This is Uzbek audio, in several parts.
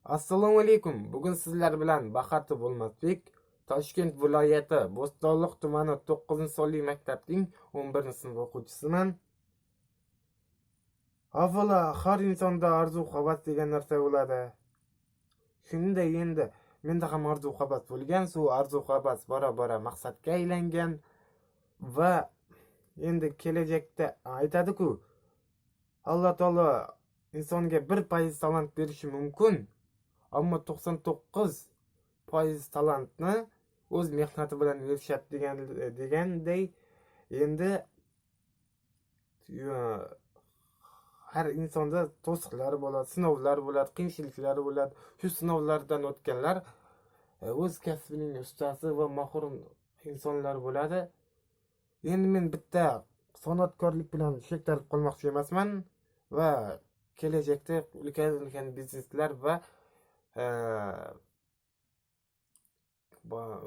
Assalomu alaykum. Bugun sizlar bilan Baxati Bo'lmasbek, Toshkent viloyati Bo'stonliq tumani 9-sonli maktabning 11-sinf o'quvchisiman. Avvalo, har insonda orzu-havas degan narsa bo'ladi. Shunday endi menda ham orzu-havas bo'lgan, shu orzu-havas bora-bora maqsadga aylangan va endi kelajakda aytadi-ku, Alloh taolo insonga 1% talant berishi mumkin. Ammo 99% talantni o'z mehnati bilan erishadi deganday endi har insonda to'siqlar bo'ladi, sinovlar bo'ladi, qiyinchiliklari bo'ladi. Shu sinovlardan o'tganlar o'z kasbining ustasi va mohir insonlar bo'ladi. Endi men bitta san'atkorlik bilan cheklanib qolmoqchi emasman va kelajakda ulkan bizneslar va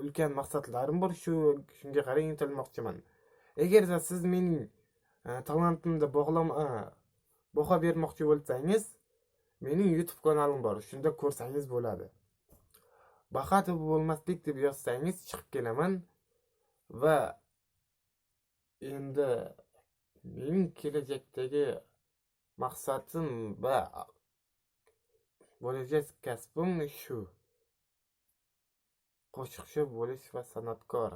ulkan maqsadlarim bor. Shunga qarab intilmoqchiman. Agarda siz mening talantimda baho bermoqchi bo'lsangiz, mening YouTube kanalim bor. Shunda ko'rsangiz bo'ladi. Baxati Bo'lmasbek deb yozsangiz chiqib kelaman va endi mening kelajakdagi maqsadim va bo'lajak kasbim shu. Qo'shiqchi bo'lish va san'atkor.